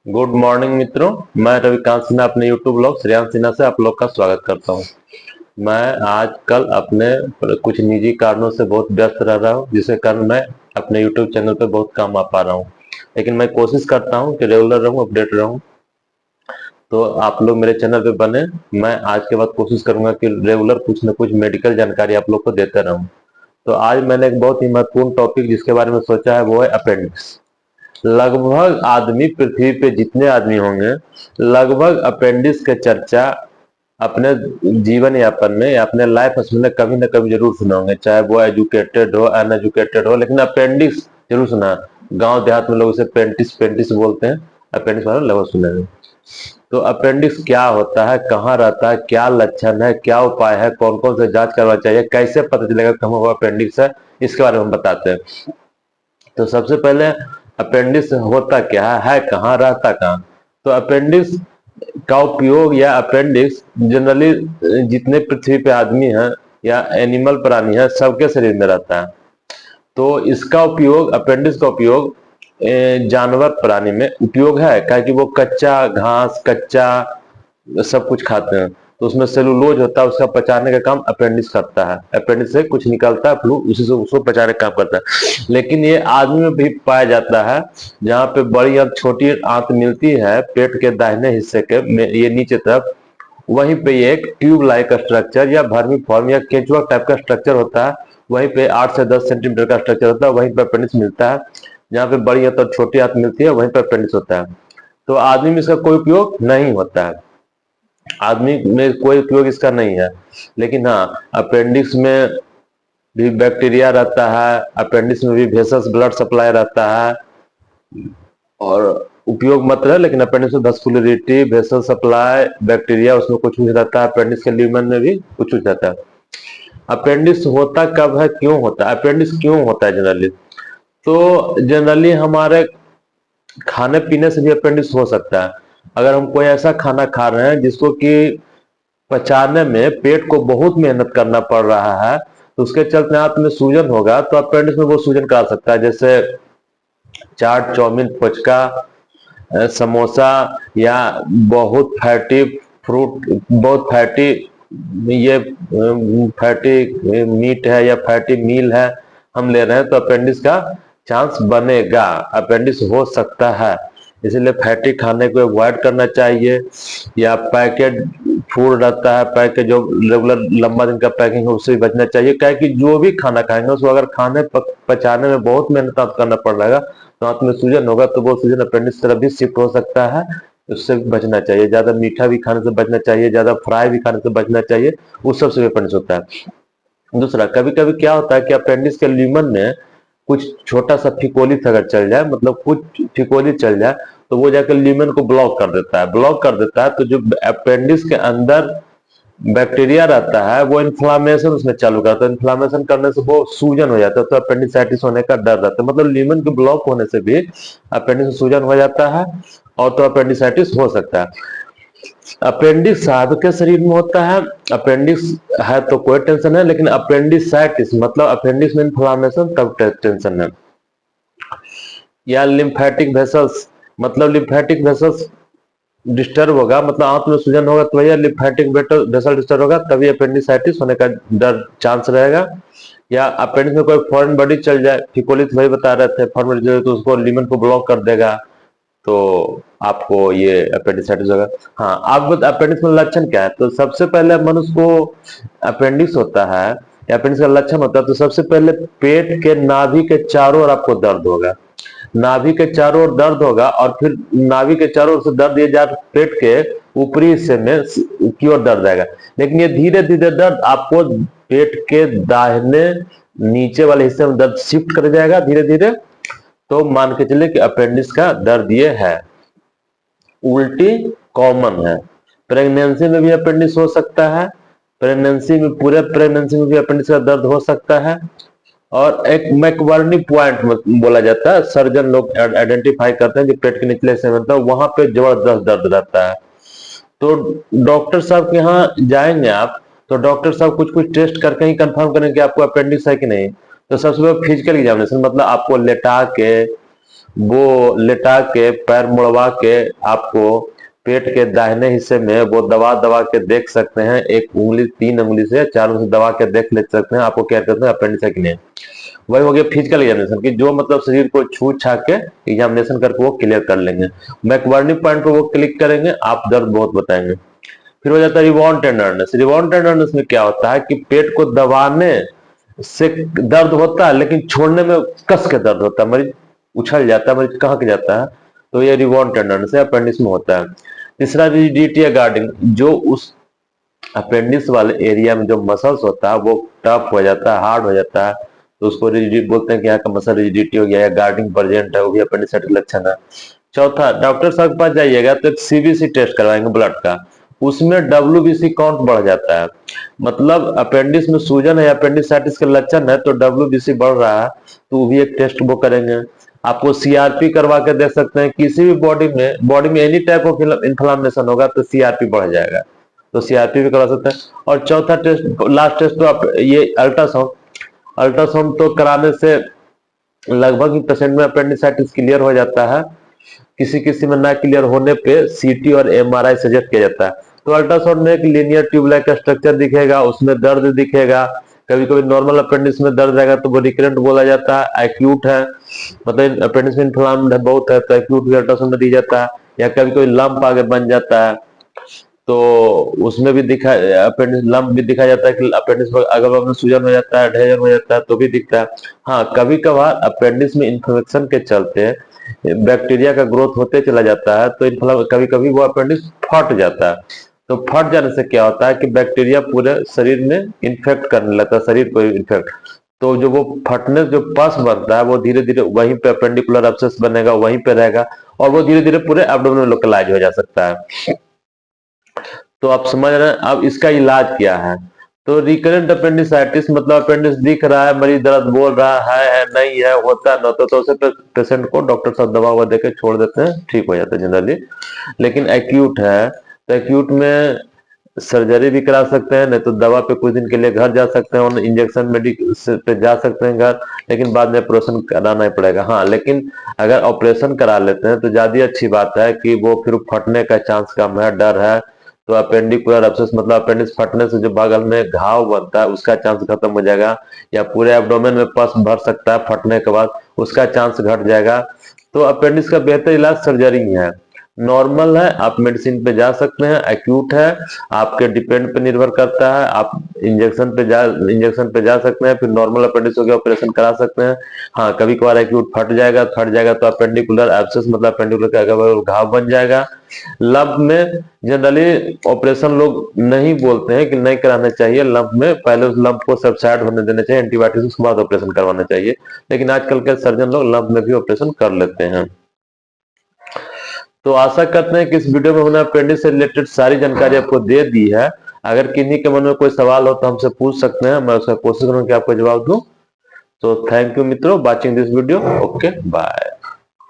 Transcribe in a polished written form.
Good morning मित्रों। मैं रविकांत सिन्हा अपने यूट्यूब ब्लॉग श्रेयांश सिन्हा से आप लोग का स्वागत करता हूं। मैं आजकल अपने कुछ निजी कारणों से बहुत व्यस्त रह रहा हूं, जिसके कारण मैं अपने यूट्यूब चैनल पे बहुत कम आ पा रहा हूं। लेकिन मैं कोशिश करता हूं कि रेगुलर रहूं, अपडेट रहूं। तो आप लोग मेरे चैनल पे बने। मैं आज के बाद कोशिश करूंगा कि रेगुलर कुछ न कुछ मेडिकल जानकारी आप लोग को देता रहूं। तो आज मैंने एक बहुत ही महत्वपूर्ण टॉपिक जिसके बारे में सोचा है, वो है अपेंडिक्स। लगभग आदमी, पृथ्वी पे जितने आदमी होंगे, लगभग अपेंडिक्स के चर्चा अपने जीवन यापन में या अपने लाइफ में कभी ना कभी जरूर सुने होंगे, चाहे वो एजुकेटेड हो अनएजुकेटेड हो, लेकिन अपेंडिक्स जरूर सुना। गांव देहात में लोग इसे पेंटिस पेंटिस बोलते हैं। अपेंडिक्स वाले लगभग सुने हैं। तो अपेंडिक्स क्या होता है, कहाँ रहता है, क्या लक्षण है, क्या उपाय है, कौन कौन से जांच करवाना चाहिए, कैसे पता चलेगा कि हमें अपेंडिक्स है, इसके बारे में हम बताते हैं। तो सबसे पहले अपेंडिक्स होता क्या है कहाँ, रहता कहाँ। तो अपेंडिक्स का उपयोग या अपेंडिक्स जनरली जितने पृथ्वी पे आदमी हैं या एनिमल प्राणी हैं, सबके शरीर में रहता है। तो इसका उपयोग, अपेंडिक्स का उपयोग जानवर प्राणी में उपयोग है, क्या कि वो कच्चा घास, कच्चा सब कुछ खाते हैं। तो उसमें सेलुलोज होता है, उसका पचाने का काम अपेंडिक्स करता है। अपेंडिक्स से कुछ निकलता है, फ्लू उसी से उसको पचाने का काम करता है। लेकिन ये आदमी में भी पाया जाता है, जहाँ पे बड़ी और छोटी आंत मिलती है पेट के दाहिने हिस्से के ये नीचे तरफ। वहीं पे ये एक ट्यूब लाइक स्ट्रक्चर या वर्मीफॉर्म या केंचुआ टाइप का स्ट्रक्चर होता है। वहीं पे 8 से 10 सेंटीमीटर का स्ट्रक्चर होता है, वहीं पे अपेंडिक्स मिलता है। जहाँ पे बड़ी आंत और छोटी आंत मिलती है, वहीं पे अपेंडिक्स होता है। तो आदमी में इसका कोई उपयोग नहीं होता है, आदमी में कोई उपयोग इसका नहीं है। लेकिन हाँ, अपेंडिक्स में भी बैक्टीरिया रहता है, अपेंडिक्स में भी वेसस ब्लड सप्लाई रहता है और उपयोग मत है। लेकिन अपेंडिक्स में वस्कुलरिटी, वेसल सप्लाई, बैक्टीरिया उसमें कुछ कुछ रहता है। अपेंडिक्स के ल्यूमन में भी कुछ कुछ रहता है। अपेंडिक्स होता कब है, क्यों होता है, अपेंडिक्स क्यों होता है जनरली? तो जनरली हमारे खाने पीने से भी अपेंडिक्स हो सकता है। अगर हम कोई ऐसा खाना खा रहे हैं जिसको कि पचाने में पेट को बहुत मेहनत करना पड़ रहा है, तो उसके चलते आंत में सूजन होगा, तो अपेंडिक्स में वो सूजन करा सकता है। जैसे चाट, चाउमीन, पुचका, समोसा या बहुत फैटी फ्रूट, बहुत फैटी ये फैटी मीट है या फैटी मील है हम ले रहे हैं, तो अपेंडिक्स का चांस बनेगा, अपेंडिक्स हो सकता है। इसलिए फैटी खाने को अवॉइड करना चाहिए। या पैकेट फूड रहता है, पैकेट जो रेगुलर लंबा दिन का पैकिंग है, उससे भी बचना चाहिए। क्या है कि जो भी खाना खाएंगे उसको अगर खाने पचाने में बहुत मेहनत करना पड़ रहेगा, तो आंत में सूजन होगा, तो वो सूजन अपेंडिक्स तरफ भी शिफ्ट हो सकता है। उससे भी बचना चाहिए। ज्यादा मीठा भी खाने से बचना चाहिए, ज्यादा फ्राई भी खाने से बचना चाहिए, उस सब से भी अपेंडिक्स होता है। दूसरा, कभी कभी क्या होता है कि अपेंडिक्स के ल्यूमन में कुछ छोटा सा फिकोलिस अगर चल जाए, मतलब कुछ फिकोलिस चल जाए, तो वो जाकर ल्यूमन को ब्लॉक कर देता है। ब्लॉक कर देता है तो जो अपेंडिक्स के अंदर बैक्टीरिया रहता है, वो इन्फ्लामेशन उसमें चालू करता है। इन्फ्लामेशन करने से वो सूजन हो जाता है, तो अपेंडिसाइटिस होने का डर रहता है। मतलब ल्यूमन के ब्लॉक होने से भी अपेंडिक्स में सूजन हो जाता है और तो अपेंडिसाइटिस हो सकता है। अपेंडिक्स सबके शरीर में होता है। अपेंडिक्स है तो कोई टेंशन है, लेकिन अपेंडिसाइटिस मतलब अपेंडिक्स में इन्फ्लामेशन, तब टेंशन है। या लिम्फेटिक वेसल्स, मतलब लिम्फेटिक वेसल्स डिस्टर्ब होगा, मतलब आंत में सूजन होगा तो भैया लिम्फेटिक वेसल डिस्टर्ब होगा, तभी अपेंडिसाइटिस होने का डर चांस रहेगा। या अपेंडिक्स में कोई फॉरेन बॉडी चल जाए, फिकोलिस वही बता रहे थे, फॉरेन बॉडी तो उसको लीमन को ब्लॉक कर देगा, तो आपको ये अपेंडिसाइटिस होगा। हाँ, आप अपेंडिक्स में लक्षण क्या है? तो सबसे पहले मनुष्य को अपेंडिक्स होता है या अपेंडिक्स का लक्षण होता है, तो सबसे पहले पेट के नाभि के चारों ओर आपको दर्द होगा। नाभि के चारों ओर दर्द होगा और फिर नाभि के चारों ओर से दर्द ये जा पेट के ऊपरी हिस्से में की ओर दर्द आएगा। लेकिन ये धीरे धीरे दर्द आपको पेट के दाहिने नीचे वाले हिस्से में दर्द शिफ्ट कर जाएगा धीरे धीरे। तो मान के चले कि अपेंडिक्स का दर्द ये है। उल्टी कॉमन है, प्रेगनेंसी में भी अपेंडिक्स हो सकता है। प्रेगनेंसी में, पूरे प्रेगनेंसी में भी अपेंडिक्स का दर्द हो सकता है। और एक मैकबर्नी पॉइंट बोला जाता है, सर्जन लोग आइडेंटिफाई करते हैं जो पेट के निचले हिस्से में होता है, वहां पे जबरदस्त दर्द रहता है। तो डॉक्टर साहब के यहाँ जाएंगे आप, तो डॉक्टर साहब कुछ कुछ टेस्ट करके ही कंफर्म करेंगे कि आपको अपेंडिक्स है कि नहीं। तो सबसे पहले फिजिकल एग्जामिनेशन, मतलब आपको लेटा के वो लेटा के पैर मुड़वा के आपको पेट के दाहिने हिस्से में वो दबा दबा के देख सकते हैं। एक उंगली, 3 उंगली से 4 उंगली से दबा के देख ले सकते हैं आपको क्या कहते हैं अपेंडिक्स है कि नहीं। वही हो गया फिजिकल एग्जामिनेशन की, जो मतलब शरीर को छू छा के एग्जामिनेशन करके वो क्लियर कर लेंगे। मैकबर्नी पॉइंट पे वो क्लिक करेंगे, आप दर्द बहुत बताएंगे। फिर हो जाता है रिबॉन्ड टेंडरनेस। रिबॉन्ड टेंडरनेस में क्या होता है कि पेट को दबाने से दर्द होता है, लेकिन छोड़ने में कस के दर्द होता है, मरीज उछल जाता है, मरीज कहाँ जाता है। तो ये रिबॉन्ड टेंडरनेस अपेंडिक्स में होता है। तीसरा रिजिडिटी या गार्डिंग, जो उस अपेंडिक्स वाले एरिया में जो मसल्स होता है वो टफ हो जाता है, हार्ड हो जाता है, तो उसको रिजिडिटी बोलते हैं कि यहाँ का मसल रिजिडिटी हो गया या गार्डिंग प्रेजेंट है, वो भी अपेंडिसाइटिस लक्षण है। चौथा, डॉक्टर साहब के पास जाइएगा तो एक सीबीसी टेस्ट करवाएंगे ब्लड का, उसमें डब्ल्यूबीसी काउंट बढ़ जाता है। मतलब अपेंडिक्स में सूजन है, अपेंडिसाइटिस के लक्षण है, तो डब्ल्यूबीसी बढ़ रहा है, तो वो भी एक टेस्ट वो करेंगे। आपको सीआरपी करवा के देख सकते हैं, किसी भी बॉडी में एनी टाइप ऑफ इन्फ्लामेशन होगा तो सीआरपी बढ़ जाएगा, तो सीआरपी भी करवा सकते हैं। और चौथा टेस्ट, लास्ट टेस्ट, तो आप ये अल्ट्रासाउंड। अल्ट्रासाउंड तो कराने से लगभग ही पेशेंट में अपेंडिसाइटिस क्लियर हो जाता है। किसी किसी में ना क्लियर होने पे सीटी और एमआरआई सजेस्ट किया जाता है। तो अल्ट्रासाउंड में एक लीनियर ट्यूब लाइक स्ट्रक्चर दिखेगा, उसमें दर्द दिखेगा। कभी कभी नॉर्मल अपेंडिक्स में दर्द रहेगा तो वो रिकरेंट बोला जाता है, एक्यूट है, मतलब अपेंडिक्स में इन्फ्लामेशन बहुत है तो एक्यूट भी अल्ट्रासाउंड में दी जाता है। या कभी कभी लंप आगे बन जाता है तो उसमें भी दिखा, अपेंडिक्स लंप भी दिखा जाता है कि अपेंडिक्स अगर में सूजन हो जाता है, एडहेजन हो जाता है तो भी दिखता है। हाँ, कभी कभार अपेंडिक्स में इन्फेक्शन के चलते बैक्टीरिया का ग्रोथ होते चला जाता है, तो कभी कभी वो अपेंडिक्स फट जाता है। तो फट जाने से क्या होता है कि बैक्टीरिया पूरे शरीर में इन्फेक्ट करने लगता है, शरीर को इन्फेक्ट। तो जो वो फटनेस जो पस बनता है वो धीरे धीरे वहीं पे अपेंडिकुलर एब्सेस बनेगा, वहीं पे रहेगा, और वो धीरे धीरे पूरे एब्डोमेन में लोकलाइज हो जा सकता है। तो आप समझ रहे हैं। अब इसका इलाज क्या है। तो रिकरेंट अपेंडिसाइटिस मतलब अपेंडिक्स दिख रहा है, मरीज दर्द बोल रहा है नहीं है, होता न तो उसे पेशेंट को डॉक्टर साहब दवा ववा देकर छोड़ देते हैं, ठीक हो जाता है जनरली। लेकिन एक्यूट है तो एक्यूट में सर्जरी भी करा सकते हैं, नहीं तो दवा पे कुछ दिन के लिए घर जा सकते हैं और इंजेक्शन मेडिसिन पे जा सकते हैं घर, लेकिन बाद में ऑपरेशन कराना ही पड़ेगा। हाँ, लेकिन अगर ऑपरेशन करा लेते हैं तो ज्यादा अच्छी बात है कि वो फिर फटने का चांस कम है, डर है। तो अपेंडिकुलर एब्सेस मतलब अपेंडिक्स फटने से जो बगल में घाव बनता है उसका चांस खत्म हो जाएगा, या पूरे एब्डोमेन में पस भर सकता है फटने के बाद, उसका चांस घट जाएगा। तो अपेंडिक्स का बेहतर इलाज सर्जरी ही है। नॉर्मल है आप मेडिसिन पे जा सकते हैं, एक्यूट है आपके डिपेंड पे निर्भर करता है, आप इंजेक्शन पे जा सकते हैं, फिर नॉर्मल अपेंडिक्स हो गया ऑपरेशन करा सकते हैं। हाँ, कभी कभार एक्यूट फट जाएगा तो अपेंडिकुलर एब्सेस मतलब अपेंडिकुलर का अगर घाव बन जाएगा। लंप में जनरली ऑपरेशन लोग नहीं बोलते हैं कि नहीं कराना चाहिए, लंप में पहले उस लंप को सबसाइड होने देना चाहिए, एंटीबायोटिक उसके बाद ऑपरेशन करवाना चाहिए, लेकिन आजकल के सर्जन लोग लंप में भी ऑपरेशन कर लेते हैं। तो आशा करते हैं कि इस वीडियो में हमने अपेंडिक्स से रिलेटेड सारी जानकारी आपको दे दी है। अगर किन्हीं के मन में कोई सवाल हो तो हमसे पूछ सकते हैं, मैं उसका कोशिश करूंगा कि आपको जवाब दूं। तो थैंक यू मित्रों, watching this video. Okay, bye.